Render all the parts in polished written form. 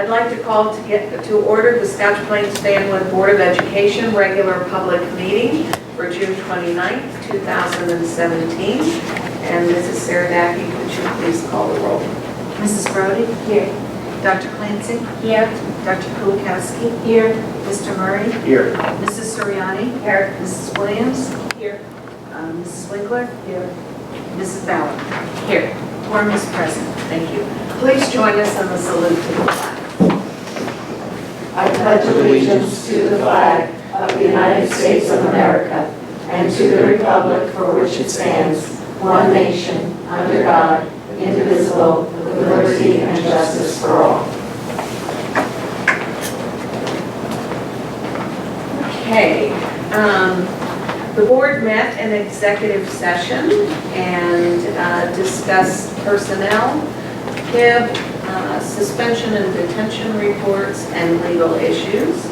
I'd like to call to order the Scotch Plains Fanwood Board of Education regular public meeting for June 29th, 2017. And Mrs. Saradaki, could you please call the roll? Mrs. Brody? Here. Dr. Clancy? Here. Dr. Kulikowski? Here. Mr. Murray? Here. Mrs. Soriani? Here. Mrs. Williams? Here. Mrs. Winkler? Here. Mrs. Bauer? Here. Quorum is present. Thank you. Please join us in the salute to the flag. I pledge allegiance to the flag of the United States of America and to the republic for which it stands, one nation, under God, indivisible, with liberty and justice for all. Okay. The board met in executive session and discussed personnel, HIB, suspension and detention reports, and legal issues.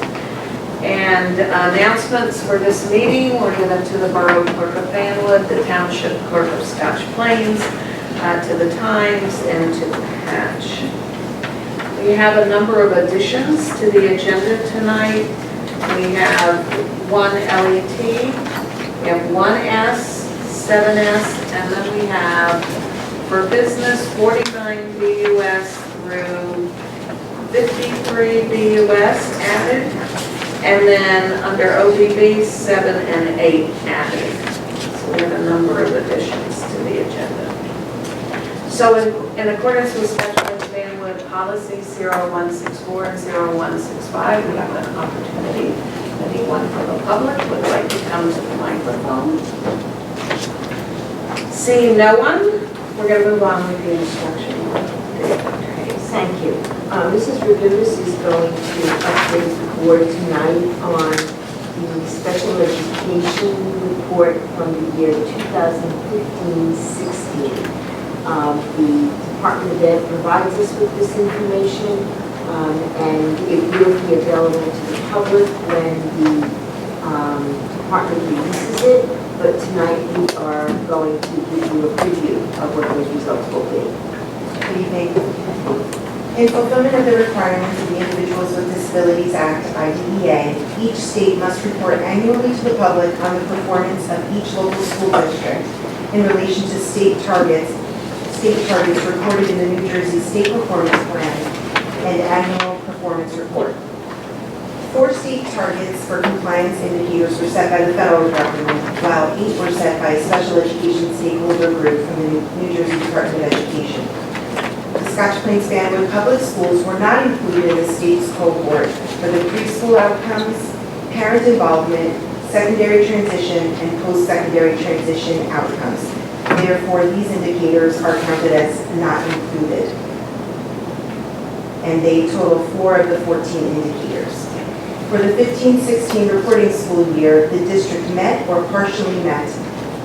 And announcements for this meeting were given to the Borough Clerk of Fanwood, the Township Clerk of Scotch Plains, to the Times, and to the Patch. We have a number of additions to the agenda tonight. We have one LET, we have one S, 7S, and then we have for business 49 BUS through 53 BUS added, and then under OBB 7 and 8 added. So we have a number of additions to the agenda. So in accordance with Scotch Plains Fanwood Policy 0164 and 0165, we have an opportunity. If anyone from the public would like to come to the microphone. Seeing no one, we're going to move on with the instruction. Thank you. Mrs. Ragunas is going to update the board tonight on the special education report from the year 2015-16. The Department of Ed provides us with this information, and it will be available to the public when the department releases it, but tonight we are going to give you a preview of what those results will be. Good evening. In fulfillment of the requirements of the Individuals with Disabilities Act, IDEA, each state must report annually to the public on the performance of each local school district in relation to state targets recorded in the New Jersey State Performance Plan and Annual Performance Report. 4 state targets for compliance indicators were set by the federal government, while 8 were set by a special education stakeholder group from the New Jersey Department of Education. The Scotch Plains Fanwood Public Schools were not included in the state's cohort for the preschool outcomes, parent involvement, secondary transition, and post-secondary transition outcomes. Therefore, these indicators are counted as not included. And they total 4 of the 14 indicators. For the 15-16 reporting school year, the district met or partially met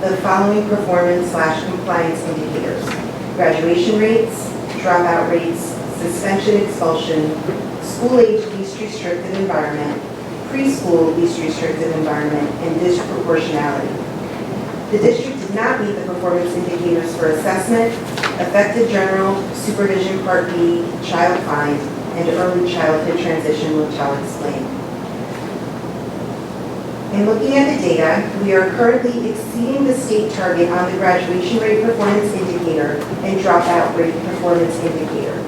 the following performance/compliance indicators: graduation rates, dropout rates, suspension expulsion, school age least restricted environment, preschool least restricted environment, and disproportionality. The district did not meet the performance indicators for assessment, effective general supervision Part B, child find, and early childhood transition, which I'll explain. In looking at the data, we are currently exceeding the state target on the graduation rate performance indicator and dropout rate performance indicator.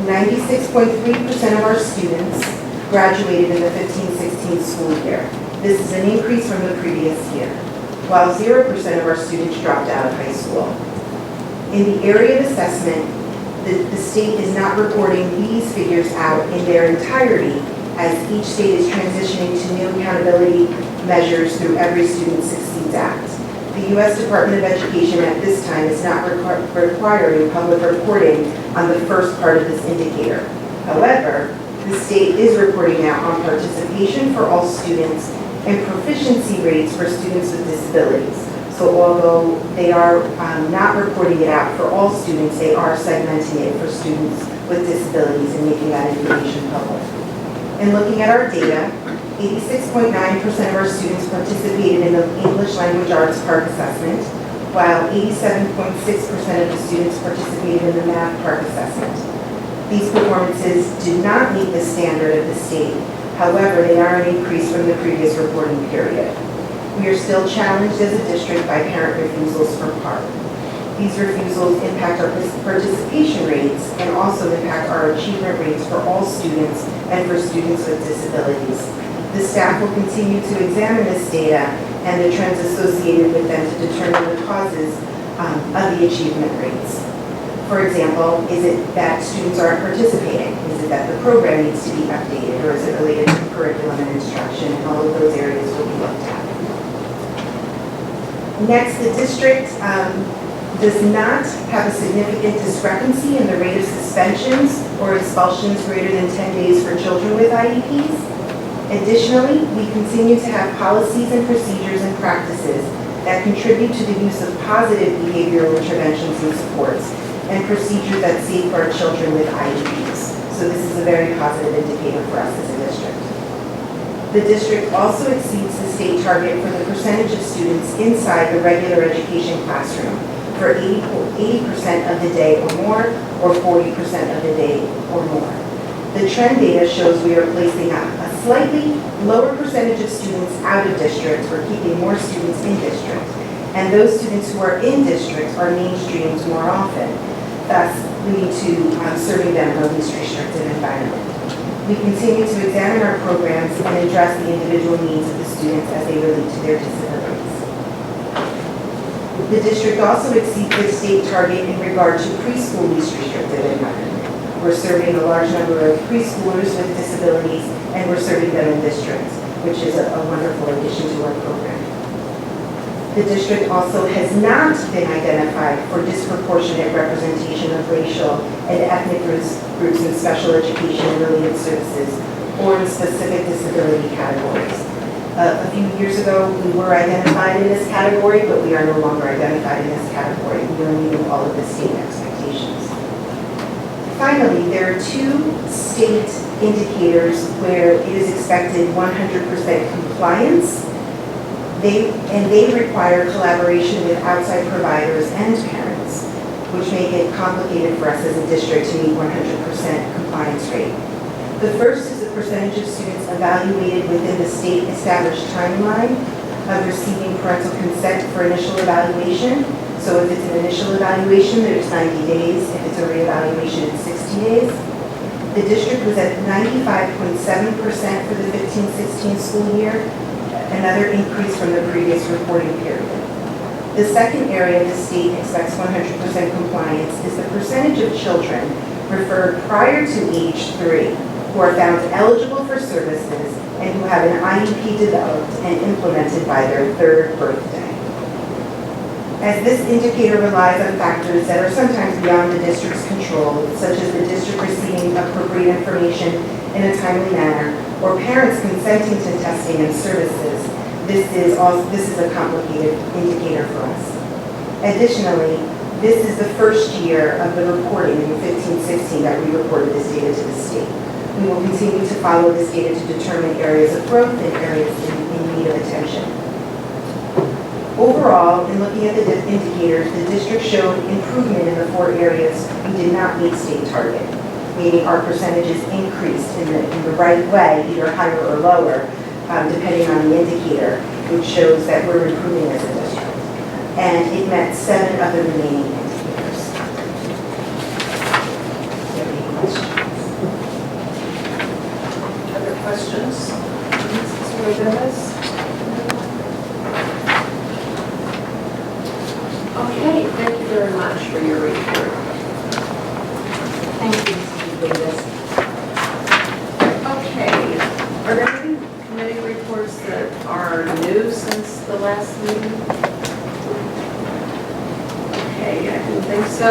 96.3% of our students graduated in the 15-16 school year. This is an increase from the previous year, while 0% of our students dropped out of high school. In the area of assessment, the state is not reporting these figures out in their entirety, as each state is transitioning to new accountability measures through Every Student Succeeds Act. The U.S. Department of Education at this time is not requiring public reporting on the first part of this indicator. However, the state is reporting out on participation for all students and proficiency rates for students with disabilities. So although they are not reporting it out for all students, they are segmenting it for students with disabilities and making that information public. In looking at our data, 86.9% of our students participated in the English Language Arts Park Assessment, while 87.6% of the students participated in the Math Park Assessment. These performances do not meet the standard of the state. However, they are an increase from the previous reporting period. We are still challenged as a district by parent refusals for PARP. These refusals impact our participation rates and also impact our achievement rates for all students and for students with disabilities. The staff will continue to examine this data and the trends associated with them to determine the causes of the achievement rates. For example, is it that students aren't participating? Is it that the program needs to be updated, or is it related to curriculum and instruction? And all of those areas will be looked at. Next, the district does not have a significant discrepancy in the rate of suspensions or expulsions greater than 10 days for children with IEPs. Additionally, we continue to have policies and procedures and practices that contribute to the use of positive behavioral interventions and supports and procedures that safeguard children with IEPs. So this is a very positive indicator for us as a district. The district also exceeds the state target for the percentage of students inside the regular education classroom for 80% of the day or more, or 40% of the day or more. The trend data shows we are placing a slightly lower percentage of students out of district. We're keeping more students in district. And those students who are in district are mainstreamed more often, thus leading to serving them in a least restrictive environment. We continue to examine our programs and address the individual needs of the students as they relate to their disabilities. The district also exceeds the state target in regard to preschool least restrictive environment. We're serving a large number of preschoolers with disabilities, and we're serving them in district, which is a wonderful addition to our program. The district also has not been identified for disproportionate representation of racial and ethnic groups in special education and related services, or in specific disability categories. A few years ago, we were identified in this category, but we are no longer identified in this category. We are meeting all of the state expectations. Finally, there are two state indicators where it is expected 100% compliance. They require collaboration with outside providers and parents, which make it complicated for us as a district to meet 100% compliance rate. The first is the percentage of students evaluated within the state established timeline of receiving parental consent for initial evaluation. So if it's an initial evaluation, there's 90 days. If it's a reevaluation, it's 60 days. The district was at 95.7% for the 15-16 school year, another increase from the previous reporting period. The second area the state expects 100% compliance is the percentage of children referred prior to age 3 who are found eligible for services and who have an IEP developed and implemented by their 3rd birthday. As this indicator relies on factors that are sometimes beyond the district's control, such as the district receiving appropriate information in a timely manner, or parents consenting to testing and services, this is a complicated indicator for us. Additionally, this is the first year of the reporting in 15-16 that we reported this data to the state. We will continue to follow this data to determine areas of growth and areas in need of attention. Overall, in looking at the indicators, the district showed improvement in the 4 areas we did not meet state target, meaning our percentages increased in the right way, either higher or lower, depending on the indicator, which shows that we're improving as a district. And it met 7 of the remaining indicators. Do you have any questions? Other questions? Mrs. Rodriguez? Okay, thank you very much for your report. Thank you, Mrs. Davis. Okay, are there any committee reports that are new since the last meeting? Okay, I didn't think so.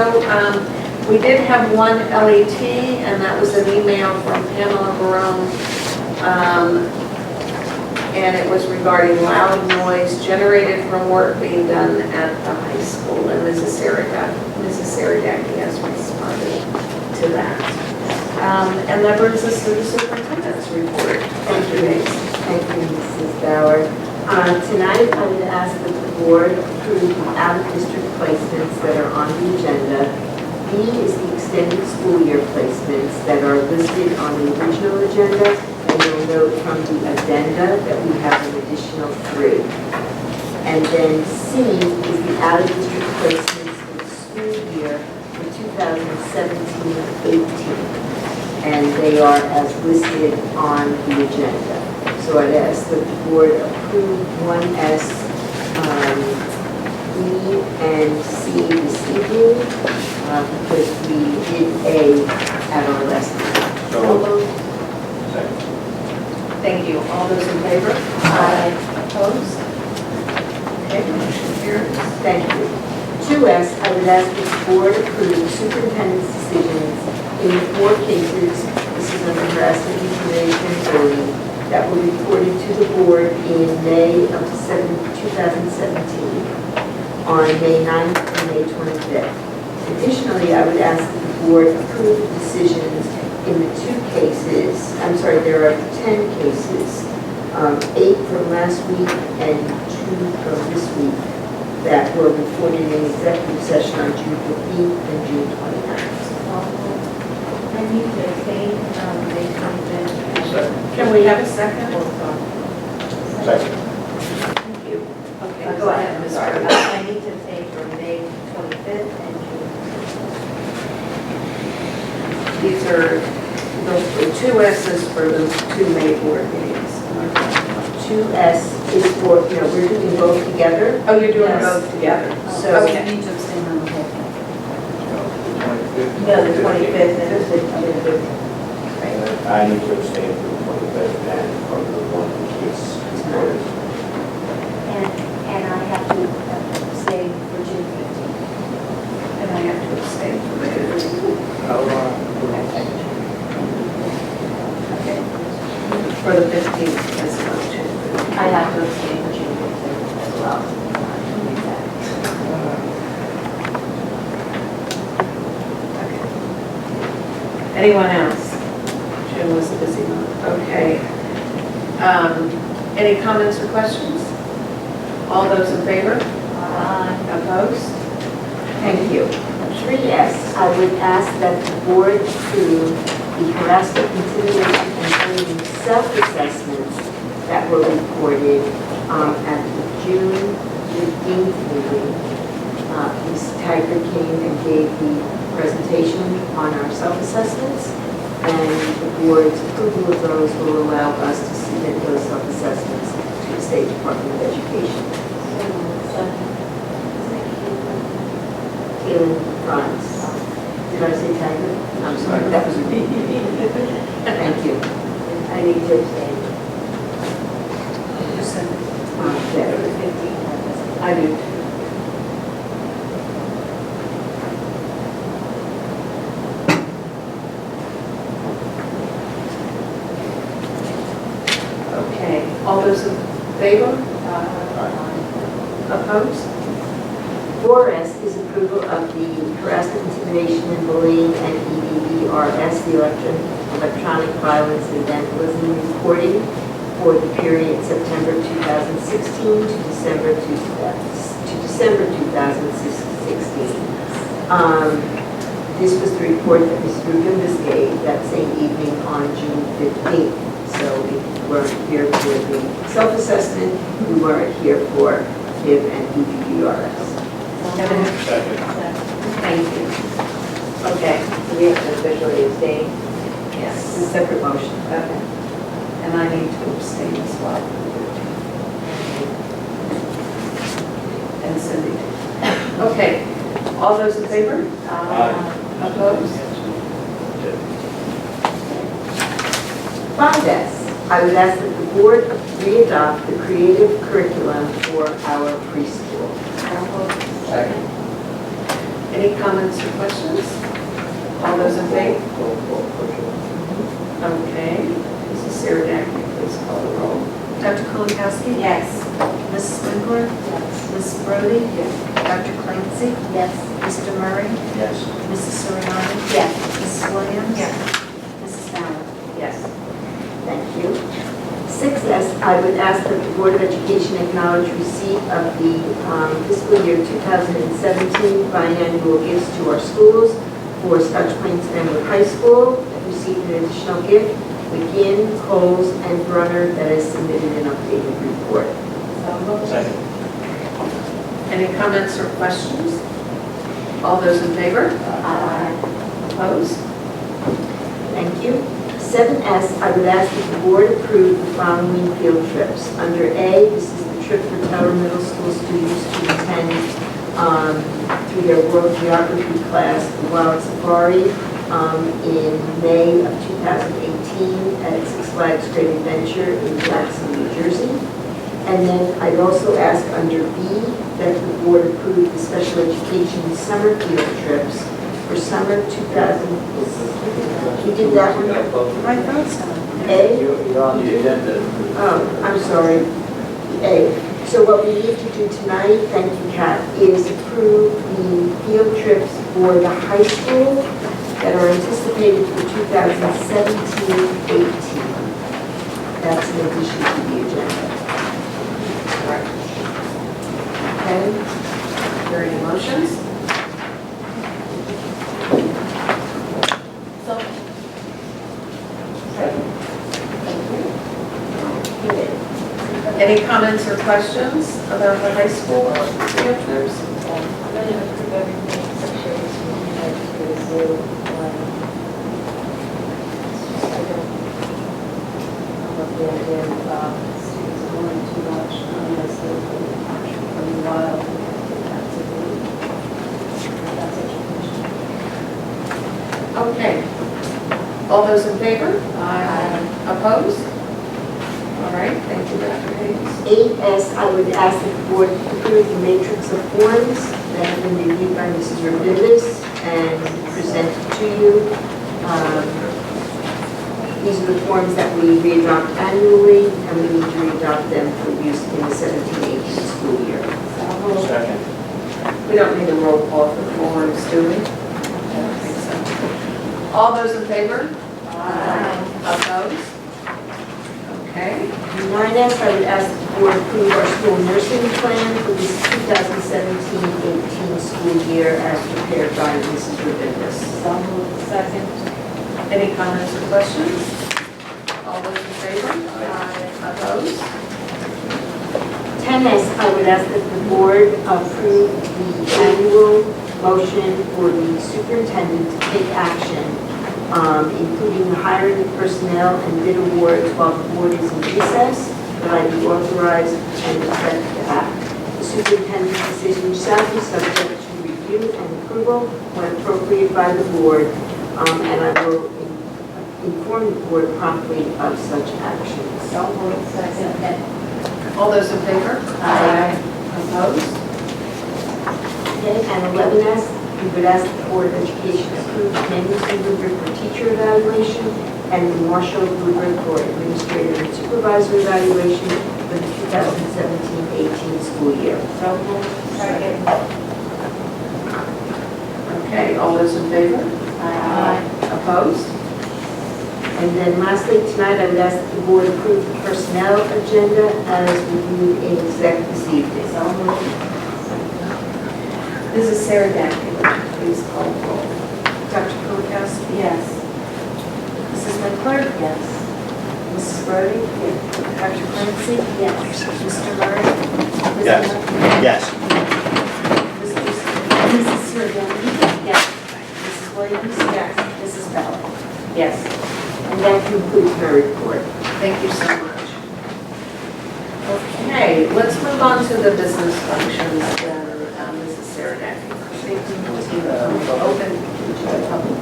We did have one LET, and that was an email from Pamela Barone. And it was regarding loud noise generated from work being done at the high school. And Mrs. Saradaki has responded to that. And that brings us to the superintendent's report. Thank you, Mace. Thank you, Mrs. Bauer. Tonight, I would ask that the board approve the out-of-district placements that are on the agenda. D is the extended school year placements that are listed on the original agenda, and you'll note from the addenda that we have an additional 3. And then C is the out-of-district placements for the school year for 2017-18. And they are as listed on the agenda. So I'd ask that the board approve 1S, E, and C this evening, because we did A at our last meeting. So moved. Second. Thank you. All those in favor? Aye. Opposed? Okay, motion carries. Thank you. 2S, I would ask that the board approve the superintendent's decisions in the 4 cases, this is under harassment, intimidation, bullying, that were reported to the board in May of 2017, on May 9th and May 25th. Additionally, I would ask that the board approve the decisions in the 2 cases, I'm sorry, there are 10 cases, 8 from last week and 2 from this week, that were reported in executive session on June 15th and June 29th. I need to abstain from the content. Second. Can we have a second? Second. Thank you. Okay, I'm go sorry, ahead, I'm Ms. sorry. Brody. I need to abstain from May 25th and June. These are the 2 S's for the 2 May board meetings. 2S is for, we're doing both together. Oh, you're doing Yes. both together? So Okay. You need to abstain on the whole thing. No, the 25th and the 15th. I need to abstain from the 25th and from the one which is voted. And I have to abstain for June 15th. And I have to abstain from the 15th. Okay. For the 15th as well, too. I have to abstain for June 15th as well. Okay. Anyone else? Jim was a busy month. Okay. Any comments or questions? All those in favor? Opposed? Thank you. 3S, I would ask that the board approve the harassment, intimidation, and bullying self-assessments that were reported at the June 15th meeting. Ms. Tiger came and gave the presentation on our self-assessments, and the board's approval of those will allow us to submit those self-assessments to the State Department of Education. Kaylin Franz. Did I say Tiger? I'm sorry, that was me. Thank you. I need to abstain. Okay. I do. Okay, all those in favor? Opposed? 4S is approval of the harassment, intimidation, and bullying and EVVRS, the electronic violence and vandalism reporting for the period September 2016 to December 2016. This was the report that Mr. Rubinus gave that same evening on June 15th. So we weren't here for the self-assessment, we weren't here for HIB and EVVRS. Second. Thank you. Okay, We have to officially abstain. yes. It's a separate motion. Okay. And I need to abstain as well. And Cindy. Okay, all those in favor? Aye. Opposed? 5S, I would ask that the board re-adopt the creative curriculum for our preschool. Second. Any comments or questions? All those in favor? Okay. Mrs. Sarah-Jackie, please call the roll. Dr. Kulikowski? Yes. Mrs. Winkler? Yes. Mrs. Brody? Yes. Dr. Clancy? Yes. Mr. Murray? Yes. Mrs. Soriano? Yes. Mrs. Williams? Yes. Mrs. Ballard? Yes. Thank you. 6S, I would ask that the Board of Education acknowledge receipt of the fiscal year 2017 biannual gifts to our schools for Scotch Plains Family High School that received an additional gift, McGinn, Coles, and Brunner that has submitted an updated report. Second. Any comments or questions? All those in favor? Opposed? Thank you. 7S, I would ask that the board approve the following field trips. Under A, this is the trip for Tower Middle School students to attend through their world geography class, the Wild Safari, in May of 2018 at Six Flags Great Adventure in Jackson, New Jersey. And then I'd also ask under B that the board approve the special education summer field trips for summer 2000. You did that one? I thought so. A? You're on the agenda. Oh, I'm sorry. A. So what we need to do tonight, thank you, Kat, is approve the field trips for the high school that are anticipated for 2017-18. That's in addition to the agenda. Okay. Are there any motions? Any comments or questions about the high school field trips? I'm going to approve everything except for this one, like for the zoo. I don't love the idea of students learning too much unless they're from the wild. That's education. Okay. All those in favor? Opposed? All right, thank you, Dr. Hayes. 8S, I would ask that the board approve the matrix of forms that have been reviewed by Mrs. Rabinowitz and presented to you. These are the forms that we re-adopt annually, and we need to re-adopt them for use in the 17-18 school year. Second. We don't need a roll call for the forms, do we? I don't think so. All those in favor? Opposed? Okay. 9S, I would ask that the board approve our school nursing plan for this 2017-18 school year as prepared by Mrs. Rabinowitz. Second. Any comments or questions? All those in favor? Opposed? 10S, I would ask that the board approve the annual motion for the superintendent to take action, including the hiring of personnel and bid awards while the board is in recess, that I be authorized and expect to act. The superintendent's decision shall be subject to review and approval when appropriate by the board, and I will inform the board promptly of such actions. Second. All those in favor? Opposed? Okay, and 11S, we would ask the Board of Education approve the Henderson rubric for teacher evaluation and the Marshall rubric for administrative and supervisor evaluation for the 2017-18 school year. Second. Okay, all those in favor? Opposed? And then lastly, tonight I would ask that the board approve the personnel agenda as reviewed in exec this evening. This is Sarah Dackey. Please call the roll. Dr. Kulikowski? Yes. Mrs. McClure? Yes. Mrs. Brody? Dr. Clancy? Yes. Mr. Murray? Yes. Yes. Mrs. Sirgani? Yes. Mrs. Williams? Yes. Mrs. Ballard? Yes. And that concludes my report. Thank you so much. Okay, let's move on to the business functions then. Mrs. Sarah Dackey. Open to the public.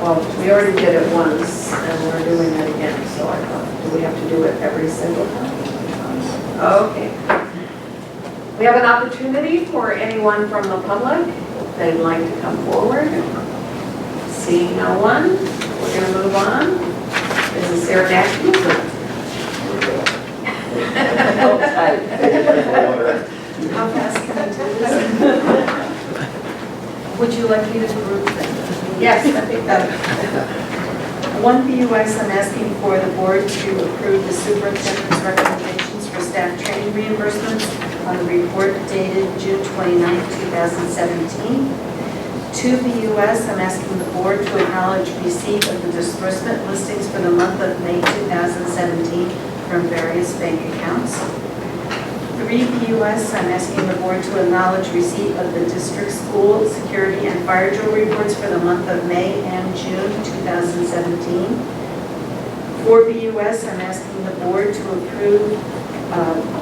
Well, we already did it once and we're doing it again, so I thought, do we have to do it every single time? Okay. We have an opportunity for anyone from the public that'd like to come forward. Seeing no one, we're going to move on. Mrs. Sarah Dackey. How fast can I do this? Would you like me to group them? Yes, I think that. One BUS, I'm asking for the board to approve the superintendent's recommendations for staff training reimbursements on the report dated June 29, 2017. To BUS, I'm asking the board to acknowledge receipt of the disbursement listings for the month of May 2017 from various bank accounts. 3 BUS, I'm asking the board to acknowledge receipt of the district school security and fire drill reports for the month of May and June 2017. 4 BUS, I'm asking the board to approve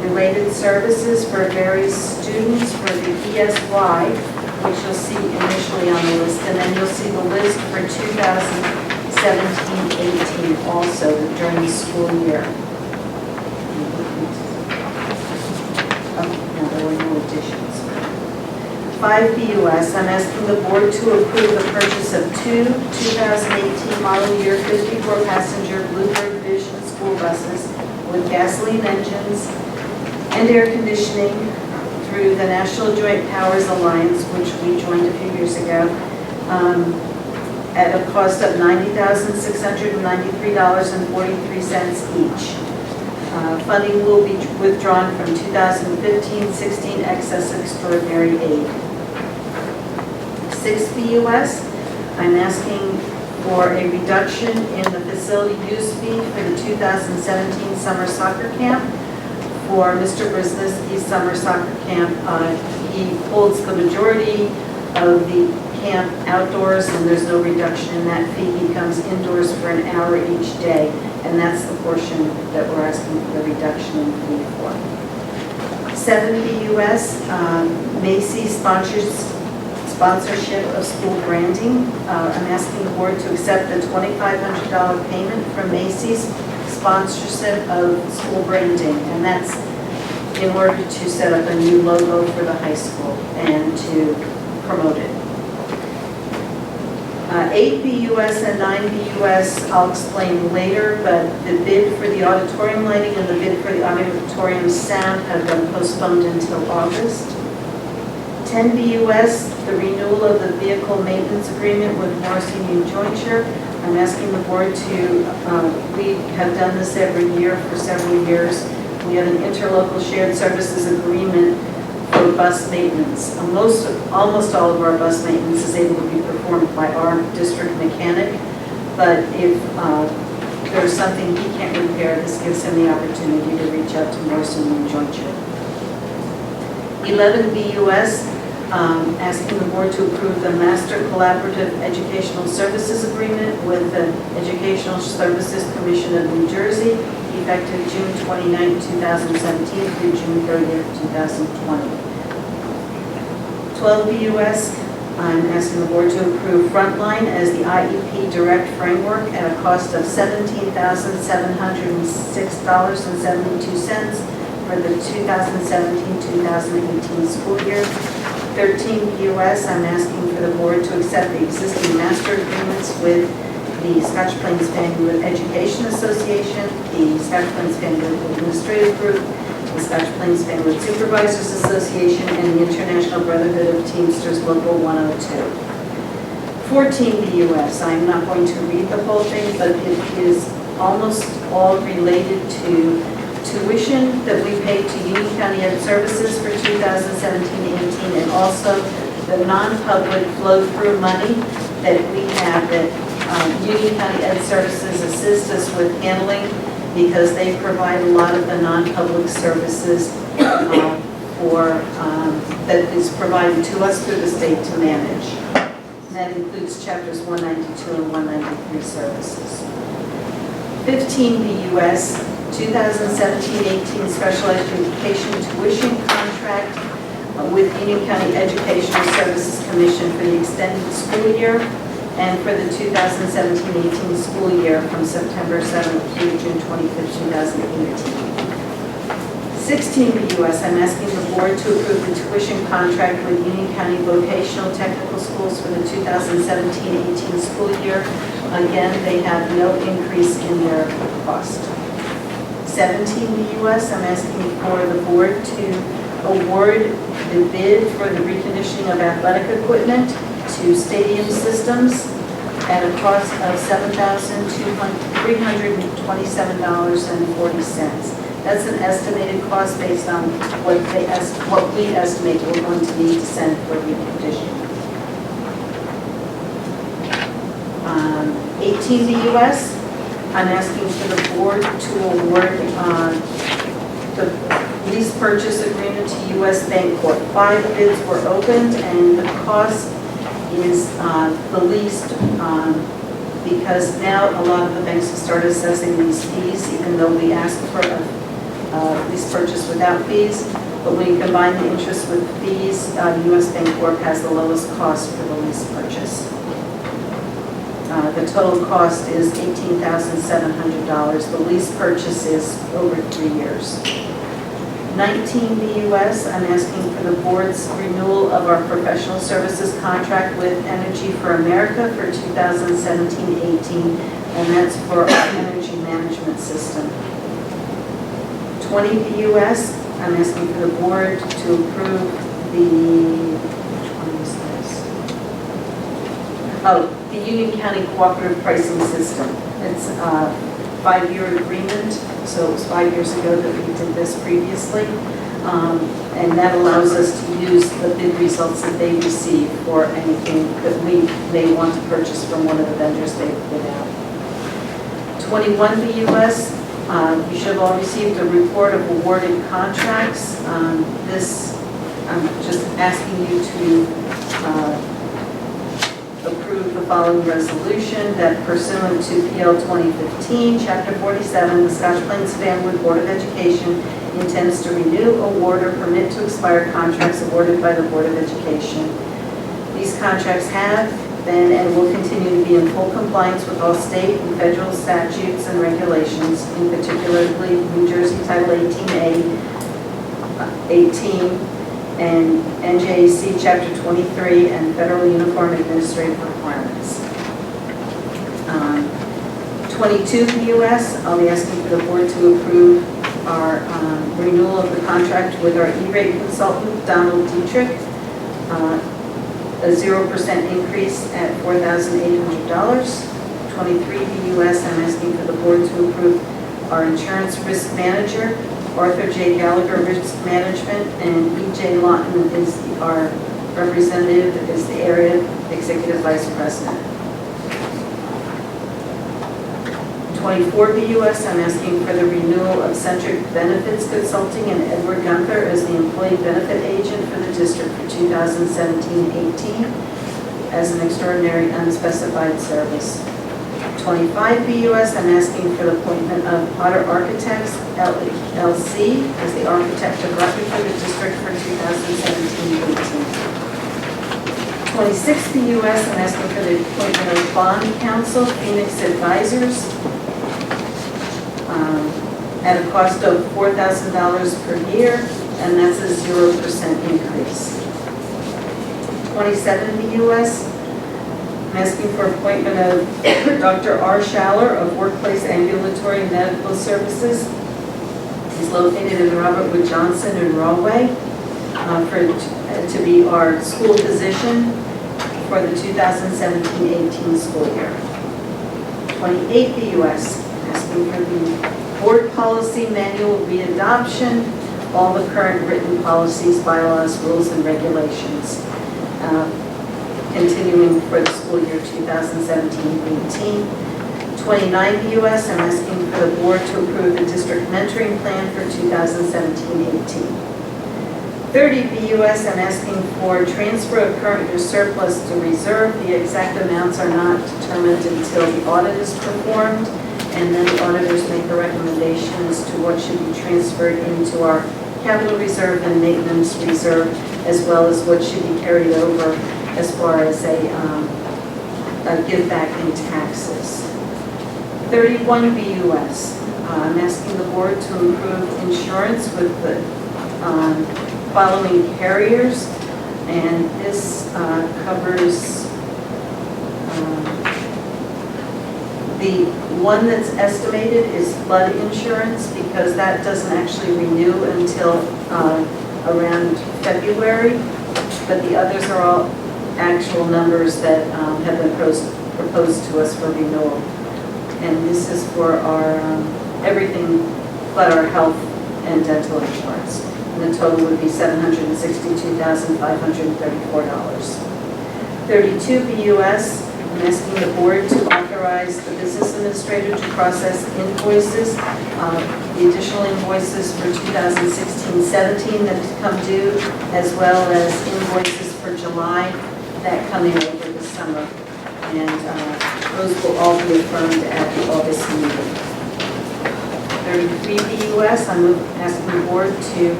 related services for various students for the ESY, which you'll see initially on the list, and then you'll see the list for 2017-18 also during the school year. Oh, no, there were no additions. 5 BUS, I'm asking the board to approve the purchase of 2 2018 model year 54-passenger Bluebird Vision school buses with gasoline engines and air conditioning through the National Joint Powers Alliance, which we joined a few years ago, at a cost of $90,693.43 each. Funding will be withdrawn from 2015-16 excess extraordinary aid. 6 BUS, I'm asking for a reduction in the facility use fee for the 2017 summer soccer camp. For Mr. Brzezinski's summer soccer camp, he holds the majority of the camp outdoors, and there's no reduction in that fee. He comes indoors for an hour each day, and that's the portion that we're asking for the reduction in fee for. 7 BUS, Macy's sponsorship of school branding. I'm asking the board to accept the $2,500 payment from Macy's sponsorship of school branding, and that's in order to set up a new logo for the high school and to promote it. 8 BUS and 9 BUS I'll explain later, but the bid for the auditorium lighting and the bid for the auditorium sound have been postponed until August. 10 BUS, the renewal of the vehicle maintenance agreement with Morris Union Jointure. I'm asking the board to, we have done this every year for several years. We have an interlocal shared services agreement for bus maintenance. Almost all of our bus maintenance is able to be performed by our district mechanic, but if there's something he can't repair, this gives him the opportunity to reach out to Morris Union Jointure. 11 BUS, asking the board to approve the Master Collaborative Educational Services Agreement with the Educational Services Commission of New Jersey, effective June 29, 2017 through June 30, 2020. 12 BUS, I'm asking the board to approve Frontline as the IEP Direct Framework at a cost of $17,706.72 for the 2017-2018 school year. 13 BUS, I'm asking for the board to accept the existing master agreements with the Scotch Plains Family Education Association, the Scotch Plains Family Administrative Group, the Scotch Plains Family Supervisors Association, and the International Brotherhood of Teamsters Local 102. 14 BUS, I'm not going to read the whole thing, but it is almost all related to tuition that we pay to Union County Ed Services for 2017-18, and also the non-public flow-through money that we have that Union County Ed Services assist us with handling, because they provide a lot of the non-public services that is provided to us through the state to manage. And that includes chapters 192 and 193 services. 15 BUS, 2017-18 Special Education Tuition Contract with Union County Educational Services Commission for the extended school year and for the 2017-18 school year from September 7th through June 25th, 2018. 16 BUS, I'm asking the board to approve the tuition contract with Union County Vocational Technical Schools for the 2017-18 school year. Again, they have no increase in their cost. 17 BUS, I'm asking for the board to award the bid for the reconditioning of athletic equipment to Stadium Systems at a cost of $7,327.40. That's an estimated cost based on what we estimate we're going to need to send for reconditioning. 18 BUS, I'm asking for the board to award the lease purchase agreement to US Bank Corp. 5 bids were opened, and the cost is the least because now a lot of the banks have started assessing these fees, even though we asked for a lease purchase without fees. But when you combine the interest with fees, US Bank Corp has the lowest cost for the lease purchase. The total cost is $18,700. The lease purchase is over 3 years. 19 BUS, I'm asking for the board's renewal of our professional services contract with Energy for America for 2017-18, and that's for our energy management system. 20 BUS, I'm asking for the board to approve which one is this? Oh, the Union County Cooperative Pricing System. It's a 5-year agreement, so it was 5 years ago that we did this previously. And that allows us to use the bid results that they receive for anything that we may want to purchase from one of the vendors they've bid out. 21 BUS, you should have all received a report of awarded contracts. This, I'm just asking you to approve the following resolution, that pursuant to PL 2015, Chapter 47, the Scotch Plains Family Board of Education intends to renew, award, or permit to expire contracts awarded by the Board of Education. These contracts have been and will continue to be in full compliance with all state and federal statutes and regulations, in particularly New Jersey Title 18A, 18, and NJAC Chapter 23 and Federal Uniform Administrative Requirements. 22 BUS, I'll be asking for the board to approve our renewal of the contract with our E-rate consultant, Donald Dietrich, a 0% increase at $4,800. 23 BUS, I'm asking for the board to approve our insurance risk manager, Arthur J. Gallagher Risk Management, and E.J. Lawton is our representative, is the area executive vice president. 24 BUS, I'm asking for the renewal of Centric Benefits Consulting and Edward Gunther as the employee benefit agent for the district for 2017-18 as an extraordinary unspecified service. 25 BUS, I'm asking for the appointment of Potter Architects LLC as the architect of record for the district for 2017-18. 26 BUS, I'm asking for the appointment of Bond Counsel, Phoenix Advisors, at a cost of $4,000 per year, and that's a 0% increase. 27 BUS, I'm asking for appointment of Dr. R. Schaller of Workplace Ambulatory Medical Services. He's located in Robert Wood Johnson in Rahway, to be our school physician for the 2017-18 school year. 28 BUS, asking for the board policy manual readoption, all the current written policies, bylaws, rules, and regulations, continuing for the school year 2017-18. 29 BUS, I'm asking for the board to approve the district mentoring plan for 2017-18. 30 BUS, I'm asking for transfer of current year surplus to reserve. The exact amounts are not determined until the audit is performed, and then the auditors make a recommendation as to what should be transferred into our capital reserve and maintenance reserve, as well as what should be carried over as far as a give back in taxes. 31 BUS, I'm asking the board to approve insurance with the following carriers, and this covers the one that's estimated is flood insurance, because that doesn't actually renew until around February, but the others are all actual numbers that have been proposed to us for renewal. And this is for our everything but our health and dental insurance. And the total would be $762,534. 32 BUS, I'm I'm asking the board to authorize the business administrator to process invoices, the additional invoices for 2016-17 that come due, as well as invoices for July that come in over the summer. And those will all be affirmed at the August meeting. 33 BUS, I'm asking the board to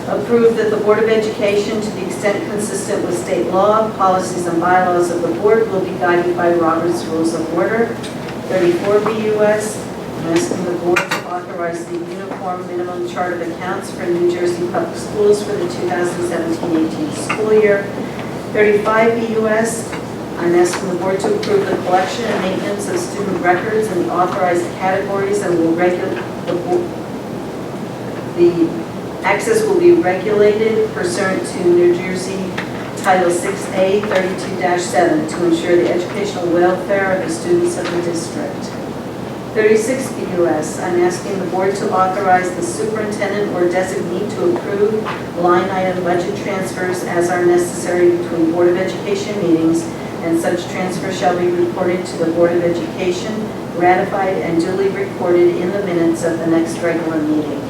approve that the Board of Education, to the extent consistent with state law, policies and bylaws of the board, will be guided by Robert's Rules of Order. 34 BUS, I'm asking the board to authorize the uniform minimum chart of accounts for New Jersey Public Schools for the 2017-18 school year. 35 BUS, I'm asking the board to approve the collection and maintenance of student records in the authorized categories and will regulate the access will be regulated pursuant to New Jersey Title 6A 32-7 to ensure the educational welfare of the students of the district. 36 BUS, I'm asking the board to authorize the superintendent or designee to approve line item budget transfers as are necessary between Board of Education meetings, and such transfer shall be reported to the Board of Education, ratified and duly recorded in the minutes of the next regular meeting.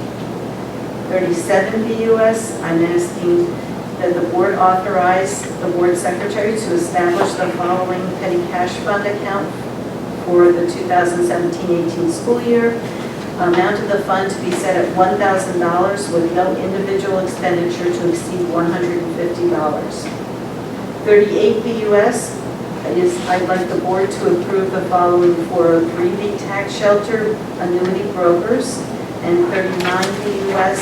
37 BUS, I'm asking that the board authorize the board secretary to establish the following petty cash fund account for the 2017-18 school year. Amount of the fund to be set at $1,000 with no individual expenditure to exceed $150. 38 BUS is I'd like the board to approve the following 403B tax shelter annuity brokers, and 39 BUS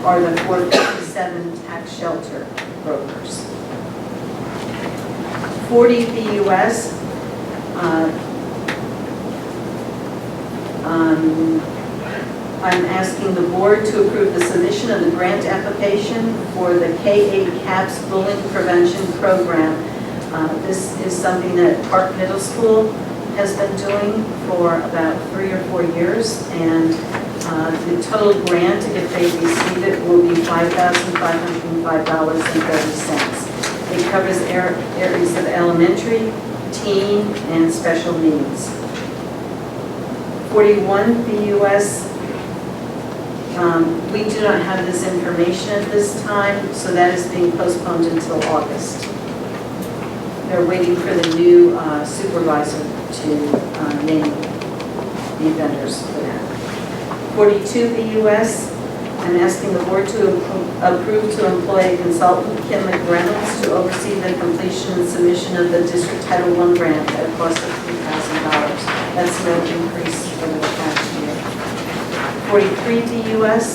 are the 457 tax shelter brokers. 40 BUS, I'm asking the board to approve the submission of the grant application for the K-8 CAPS bullying prevention program. This is something that Park Middle School has been doing for about 3 or 4 years, and the total grant, if they receive it, will be $5,505.30. It covers areas of elementary, teen, and special needs. 41 BUS, we do not have this information at this time, so that is being postponed until August. They're waiting for the new supervisor to name the vendors for that. 42 BUS, I'm asking the board to approve to employ a consultant, Kim McReynolds, to oversee the completion and submission of the District Title I grant at a cost of $3,000. That's no increase for the past year. 43 BUS,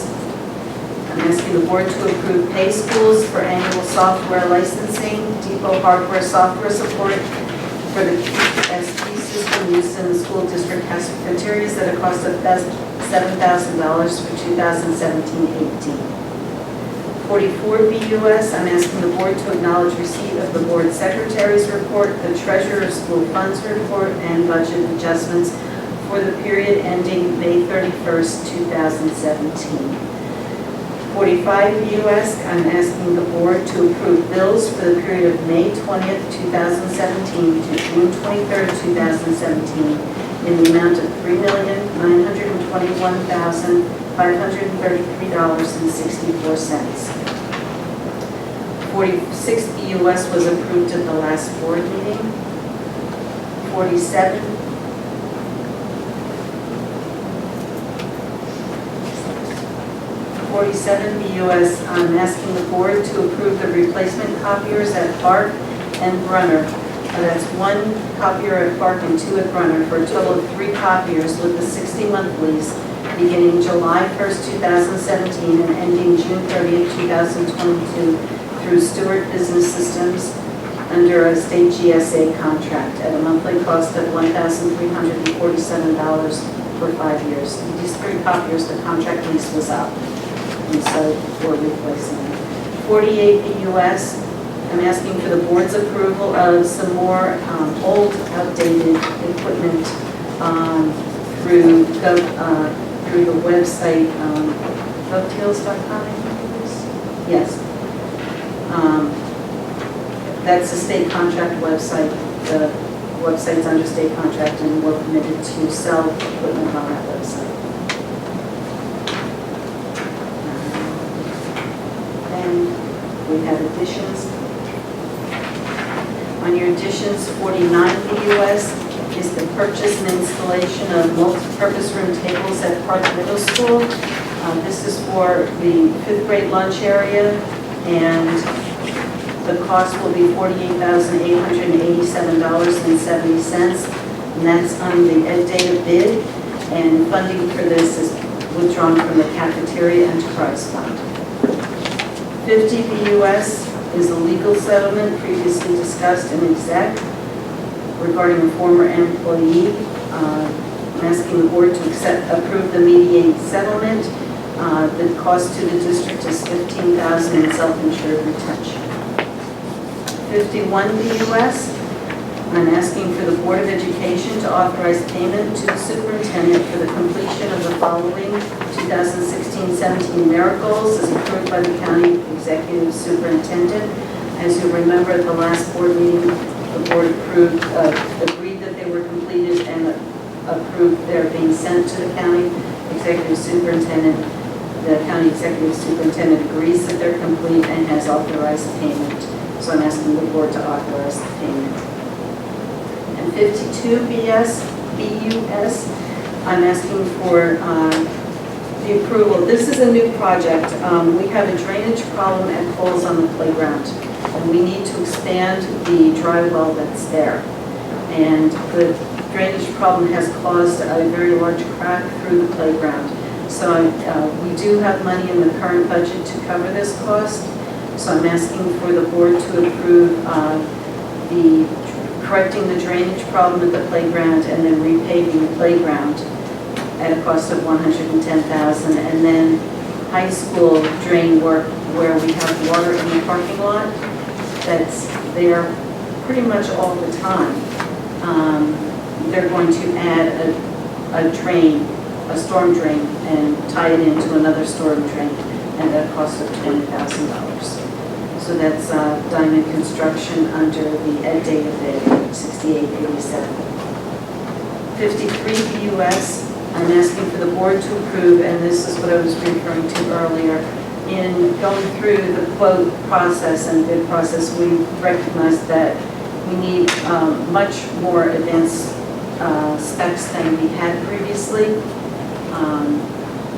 I'm asking the board to approve pay schools for annual software licensing, depot hardware software support for the QSP system used in the school district cafeterias at a cost of $7,000 for 2017-18. 44 BUS, I'm asking the board to acknowledge receipt of the board secretary's report, the treasurer's school funds report, and budget adjustments for the period ending May 31st, 2017. 45 BUS, I'm asking the board to approve bills for the period of May 20th, 2017 to June 23rd, 2017 in the amount of $3,921,533.64. 46 BUS was approved at the last board meeting. 47 BUS, I'm asking the board to approve the replacement copiers at Park and Brunner. That's 1 copier at Park and 2 at Brunner, for a total of 3 copiers with a 60-month lease beginning July 1st, 2017 and ending June 30th, 2022 through Stewart Business Systems under a state GSA contract at a monthly cost of $1,347 for 5 years. These 3 copiers, the contract lease was up, and so we're replacing them. 48 BUS, I'm asking for the board's approval of some more old, outdated equipment through the website, GovTeals.com, I think it is? Yes. That's the state contract website, the website's under state contract, and we're permitted to sell equipment on that website. And we have additions. On your additions, 49 BUS is the purchase and installation of multi-purpose room tables at Park Middle School. This is for the 5th grade lunch area, and the cost will be $48,887.70, and that's on the Ed Data bid, and funding for this is withdrawn from the Cafeteria Enterprise Fund. 50 BUS is a legal settlement previously discussed in exec regarding a former employee. I'm asking the board to approve the mediated settlement. The cost to the district is $15,000 in self-insured retention. 51 BUS, I'm asking for the Board of Education to authorize payment to the superintendent for the completion of the following 2016-17 merit goals as approved by the county executive superintendent. As you remember, at the last board meeting, the board agreed that they were completed and approved their being sent to the county executive superintendent. The county executive superintendent agrees that they're complete and has authorized payment. So I'm asking the board to authorize the payment. And 52 BUS, I'm asking for the approval. This is a new project. We have a drainage problem at Coles on the playground, and we need to expand the dry well that's there. And the drainage problem has caused a very large crack through the playground. So we do have money in the current budget to cover this cost. So I'm asking for the board to approve correcting the drainage problem at the playground and then repaving the playground at a cost of $110,000. And then high school drain work where we have water in the parking lot that's there pretty much all the time. They're going to add a drain, a storm drain, and tie it into another storm drain at a cost of $20,000. So that's Diamond Construction under the Ed Data bid, 6887. 53 BUS, I'm asking for the board to approve, and this is what I was referring to earlier. In going through the quote process and bid process, we recognized that we need much more advanced specs than we had previously,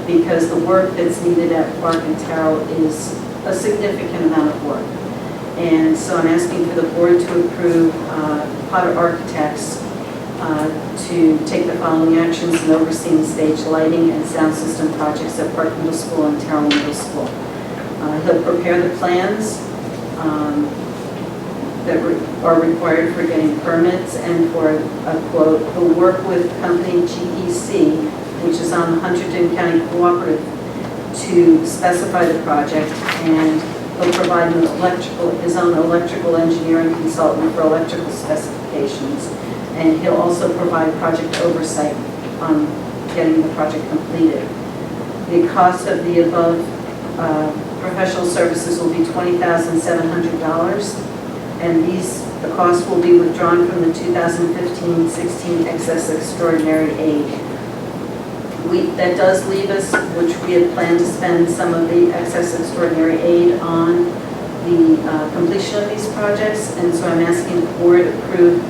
because the work that's needed at Park and Terrell is a significant amount of work. And so I'm asking for the board to approve Potter Architects to take the following actions in overseeing stage lighting and sound system projects at Park Middle School and Terrell Middle School. He'll prepare the plans that are required for getting permits and for a quote. He'll work with company GEC, which is on the Hunterdon County Cooperative, to specify the project, and he'll provide his own electrical engineering consultant for electrical specifications, and he'll also provide project oversight on getting the project completed. The cost of the above professional services will be $20,700, and the cost will be withdrawn from the 2015-16 excess extraordinary aid. That does leave us, which we had planned to spend some of the excess extraordinary aid on the completion of these projects, and so I'm asking the board to approve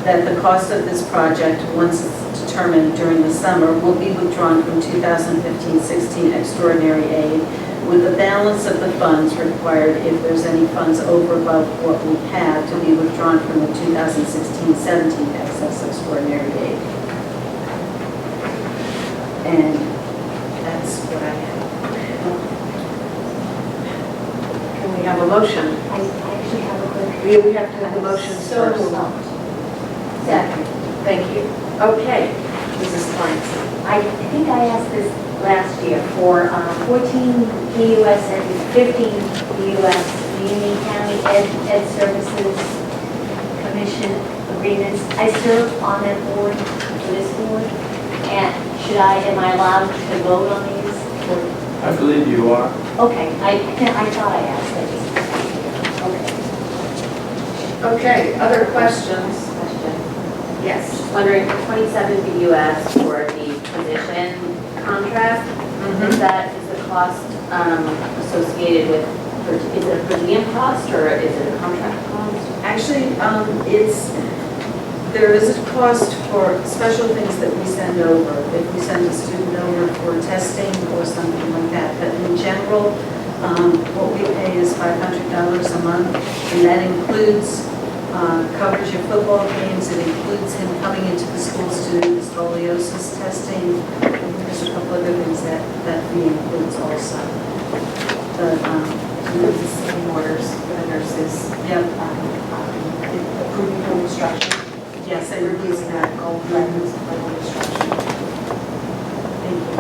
that the cost of this project, once it's determined during the summer, will be withdrawn from 2015-16 extraordinary aid, with the balance of the funds required, if there's any funds over above what we have, to be withdrawn from the 2016-17 excess extraordinary aid. And that's what I have. Can we have a motion? I actually have a quick. We have to have the motion So first. moved. Second. Thank you. Okay, Mrs. Klein. I think I asked this last year for 14 BUS and 15 BUS Union County Ed Services Commission agreements. I serve on that board, for this board, and am I allowed to vote on these? I believe you are. Okay, I thought I asked, okay. Okay, other questions? Question. Yes. Just wondering, 27 BUS for the position contract, is the cost associated with, is it a per diem cost or is it a contract cost? Actually, there is a cost for special things that we send over. If we send a student over for testing or something like that. But in general, what we pay is $500 a month, and that includes coverage of football games. It includes him coming into the schools to do the scoliosis testing. There's a couple other things that he includes also. But, It's the same orders for the nurses, yeah, approving home instruction, yes, I reviewing medical records for home instruction. Thank you.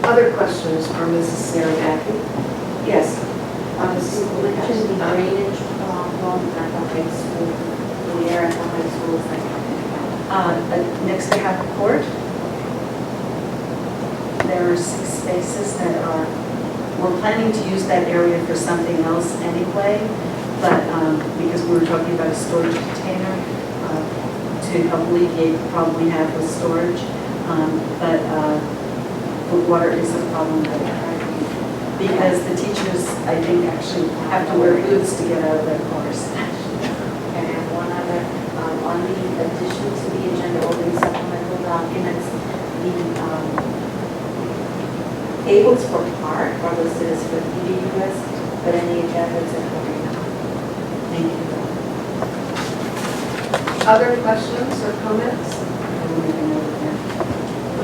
Other questions for Mrs. Siriaki? Yes. Obviously, you mentioned the drainage problem at the high school, the air at the high school is like, Next to half court, there are 6 spaces that are, we're planning to use that area for something else anyway, but because we were talking about a storage container to help alleviate the problem we have with storage, but the water is a problem there. Because the teachers, I think, actually have to wear boots to get out of their cars. and I have one other, on the addition to the agenda, all the supplemental documents, the tables for park are listed as 50 BUS, but in the agenda it's at 49. Thank you. Other questions or comments?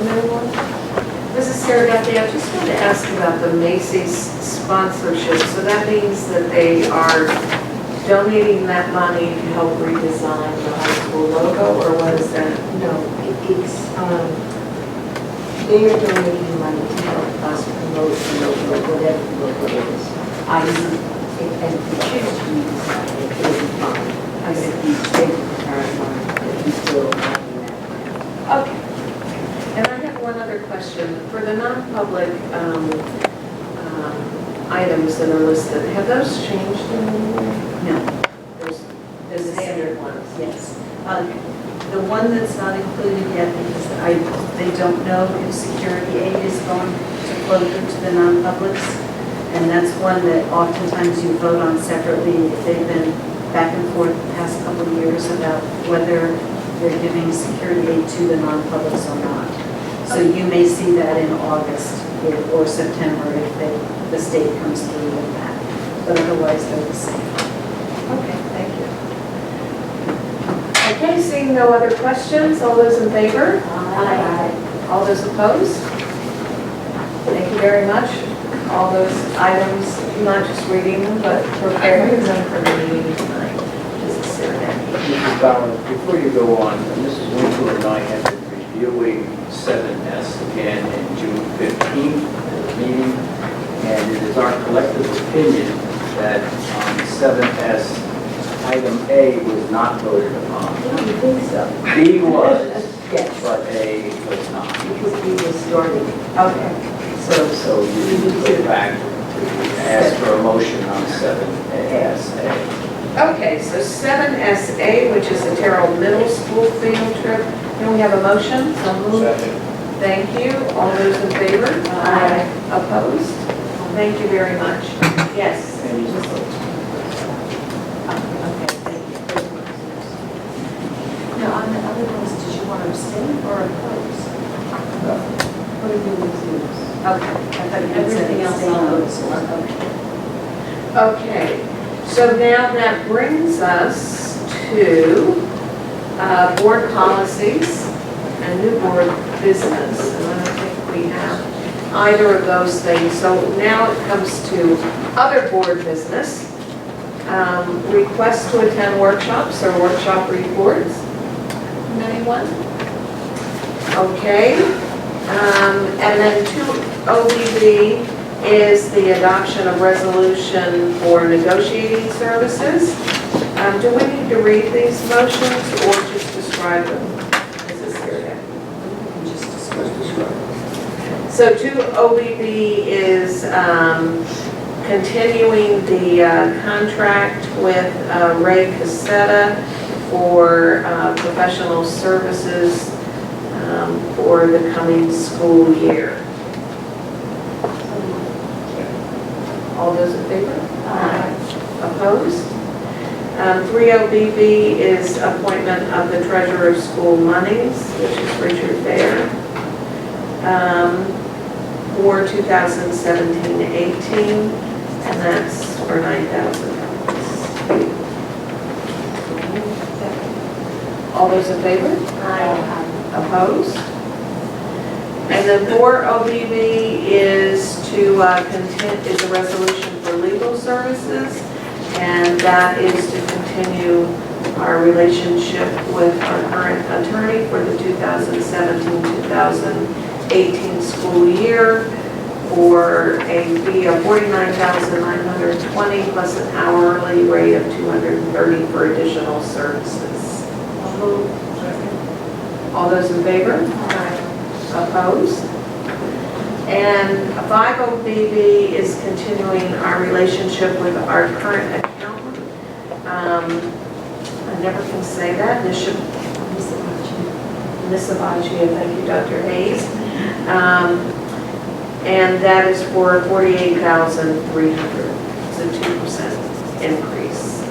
Anyone? Mrs. Siriaki, I just wanted to ask about the Macy's sponsorship. So that means that they are donating that money to help redesign the high school logo, or what is that? No, it's, they are donating money to help us promote the logo, whatever the logo is. And if we choose to redesign it, it'll be fine. I said, we stay with the current one, but we still having that plan. Okay. And I have one other question. For the non-public items that are listed, have those changed in any way? No. There's the standard ones. Yes. The one that's not included yet, because they don't know if security aid is going to flow through to the non-publics, and that's one that oftentimes you vote on separately. They've been back and forth the past couple of years about whether they're giving security aid to the non-publics or not. So you may see that in August or September if the state comes through with that, but otherwise they're the same. Okay, thank you. Okay, seeing no other questions, all those in favor? Aye. All those opposed? Thank you very much. All those items, not just reading them, but preparing them for the meeting tonight. Mrs. Siriaki. Mrs. Bowers, before you go on, Mrs. Winkler and I have been reviewing 7S again in June 15th meeting, and it is our collective opinion that 7S, item A was not voted upon. You think so? B was, Yes, but A was not. because we were starting. Okay. So you need to go back to ask for a motion on 7ASA. Okay, so 7SA, which is the Terrell Middle School field trip. Can we have a motion? So moved. Second. Thank you. All those in favor? Aye. Opposed? Thank you very much. Yes. And you just vote. Okay, thank you. Now, on the other ones, did you want to abstain or oppose? What did you lose? Okay, I thought you had said Everything else abstain I'll or vote oppose. Okay, so now that brings us to board policies and new board business. And I don't think we have either of those things. So now it comes to other board business. Requests to attend workshops or workshop reports. Anyone? Okay. And then 2OBB is the adoption of resolution for negotiating services. Do we need to read these motions or just describe them? Mrs. Siriak? Just describe. So 2OBB is continuing the contract with Ray Cassetta for professional services for the coming school year. All those in favor? Opposed? 30BB is appointment of the treasurer of school monies, which is Richard Baer, for 2017-18, and that's for $9,000. All those in favor? Opposed? And then 4OBB is to is a resolution for legal services, and that is to continue our relationship with our current attorney for the 2017-2018 school year for a fee of $49,920 plus an hourly rate of $230 for additional services. All those in favor? Opposed? And 50BB is continuing our relationship with our current accountant. I never can say that, Nisabachia, thank you, Dr. Hayes. And that is for $48,300. It's a 2% increase.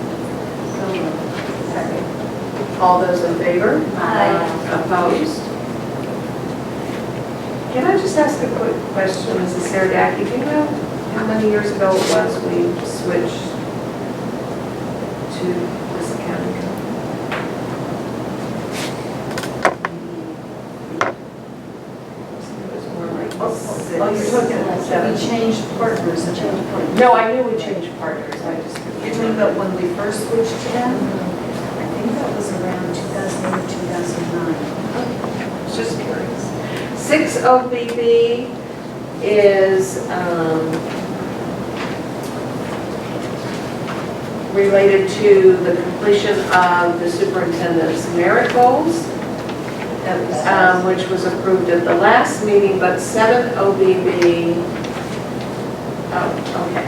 All those in favor? Opposed? Can I just ask a quick question, Mrs. Saradaki? Do you know how many years ago it was we switched to this accounting company? It was more like six. Oh, you're talking about, we changed partners. No, I knew we changed partners, I just. You're talking about when we first switched to them? I think that was around 2008 or 2009. Just curious. 6OBB is related to the completion of the superintendent's merit goals, which was approved at the last meeting, but 7OBB, oh, okay.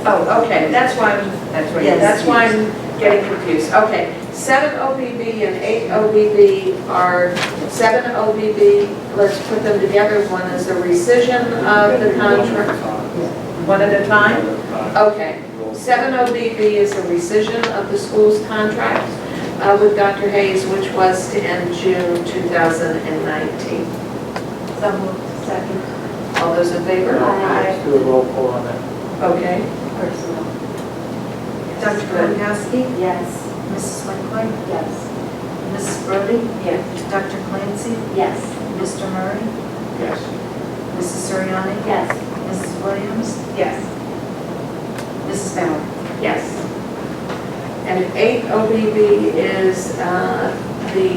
Oh, okay, that's why I'm getting confused. Okay, 7OBB and 8OBB are, 7OBB, let's put them together. One is the rescission of the contract. One at a time? Okay. 7OBB is a rescission of the school's contract with Dr. Hayes, which was to end June 2019. Second. All those in favor? Let's do a roll call on that. Okay. Personal. Dr. Kalinowski? Yes. Mrs. Winkler? Yes. Mrs. Brody? Yes. Dr. Clancy? Yes. Mr. Murray? Yes. Mrs. Suriani? Yes. Mrs. Williams? Yes. Mrs. Bauer? Yes. And 8OBB is the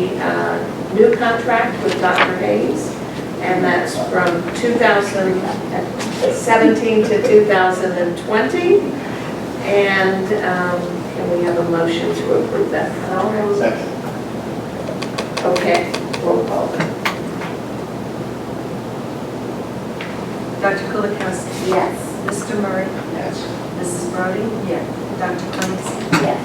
new contract with Dr. Hayes, and that's from 2017 to 2020. And can we have a motion to approve that? Second. Okay, roll call then. Dr. Kulikowski? Yes. Mr. Murray? Yes. Mrs. Brody? Yes. Dr. Clancy? Yes.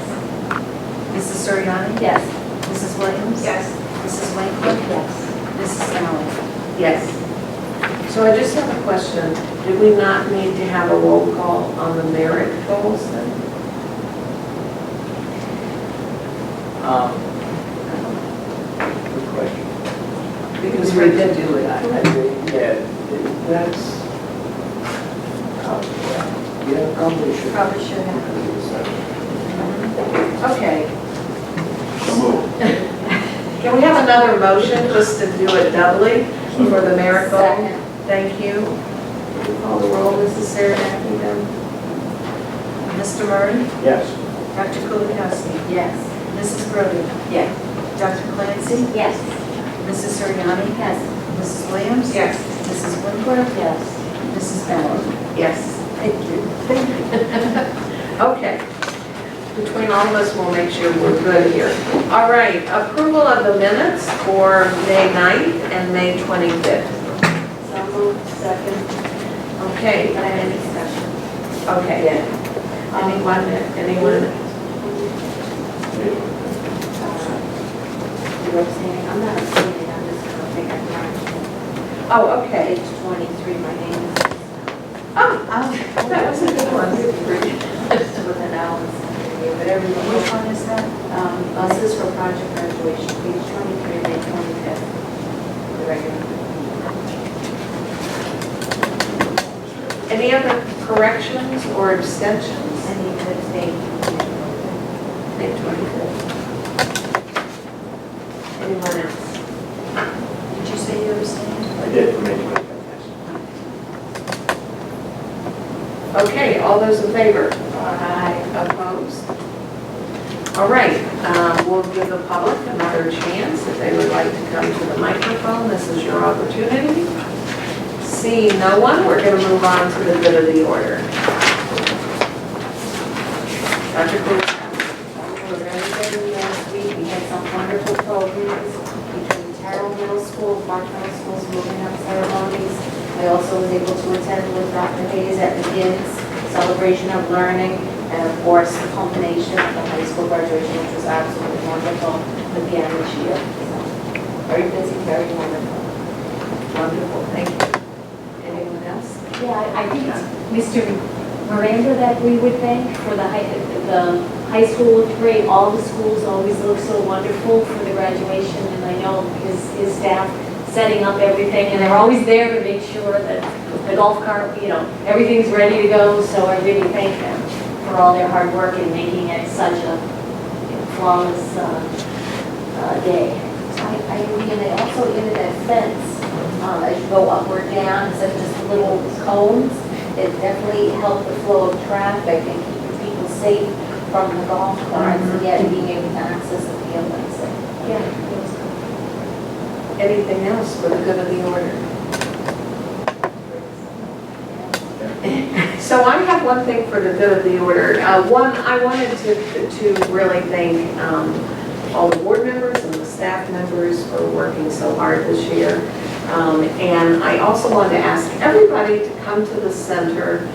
Mrs. Suriani? Yes. Mrs. Williams? Yes. Mrs. Winkler? Yes. Mrs. Bauer? Yes. So I just have a question. Do we not need to have a roll call on the merit goals then? Good question. Because we did do it. Yeah, that's, yeah, probably should. Probably should have. Okay. So moved. Can we have another motion just to do it doubly for the merit goal? Second. Thank you. Will you call the roll, Mrs. Saradaki, then? Mr. Murray? Yes. Dr. Kulikowski? Yes. Mrs. Brody? Yes. Dr. Clancy? Yes. Mrs. Suriani? Yes. Mrs. Williams? Yes. Mrs. Winkler? Yes. Mrs. Bauer? Yes. Thank you. Okay. Between all of us, we'll make sure we're good here. All right, approval of the minutes for May 9th and May 25th. So moved, second. Okay, I had any discussion. okay. Anyone? You're abstaining, I'm not abstaining, I'm just going to take our time. Oh, okay. Page 23, my name is. Oh, that was a good one. Just with an Al's, but everyone. Which one is that? Buses for project graduation, page 23, May 25th. The regular. Any other corrections or abstentions? I need to abstain. May 25th. Anyone else? Did you say you were abstaining? I did for many years. Okay, all those in favor? Aye. Opposed? All right, we'll give the public another chance if they would like to come to the microphone. This is your opportunity. Seeing no one, we're going to move on to the good of the order. Dr. Cruz. We're very busy last week, we had some wonderful programs between Terrell Middle School, March Middle School's moving up ceremonies. I also was able to attend with Dr. Hayes at McGinn's celebration of learning, and of course, the culmination of the high school graduation, which was absolutely wonderful again this year. So, very busy, very wonderful. Wonderful, thank you. Anyone else? Yeah, I think it's Mr. Miranda that we would thank for the high school looked great. All the schools always look so wonderful for the graduation, and I know his staff setting up everything, and they're always there to make sure that the golf cart, everything's ready to go. So I really thank them for all their hard work in making it such a flawless day. And they also added that fence, as you go up or down, instead of just little cones. It definitely helped the flow of traffic and keeping people safe from the golf carts and yet being able to access the field. So, yeah, it was good. Anything else for the good of the order? So I have one thing for the good of the order. One, I wanted to really thank all the board members and the staff members for working so hard this year. And I also wanted to ask everybody to come to the center,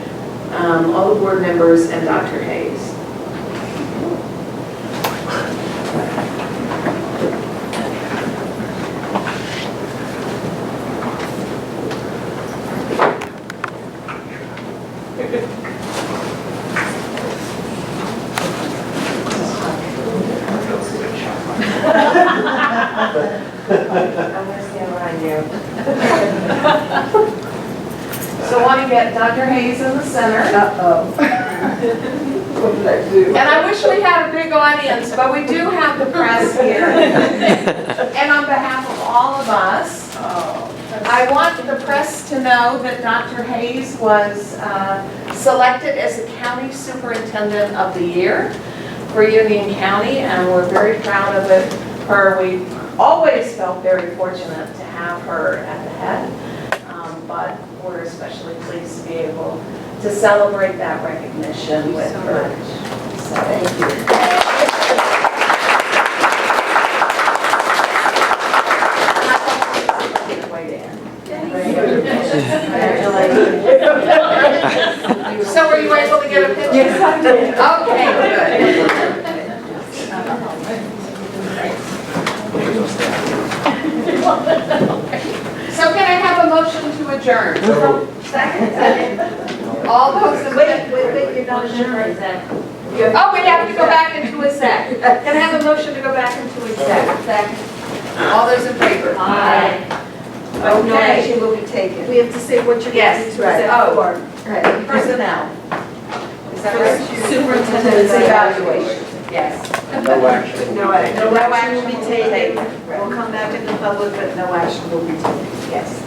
all the board members and Dr. Hayes. I'm going to stand behind you. So I want to get Dr. Hayes in the center. Uh-oh. What did I do? And I wish we had a big audience, but we do have the press here. And on behalf of all of us, I want the press to know that Dr. Hayes was selected as the County Superintendent of the Year for Union County, and we're very proud of it. We always felt very fortunate to have her at the head, but we're especially pleased to be able to celebrate that recognition with her. So thank you. So were you able to get a picture? Yes, I did. Okay, good. So can I have a motion to adjourn? Second. All those in Wait, you're not adjourned. Oh, we have to go back into a sec. Can I have a motion to go back into a sec? Second. All those in favor? Aye. But no Okay. action will be taken. We have to say what you're Yes, going to right. present Oh. for. Right. Personnel. Is that right? Superintendent's evaluation. Yes. No action. No action will be taken. We'll come back in the public, but no action will be taken. Yes.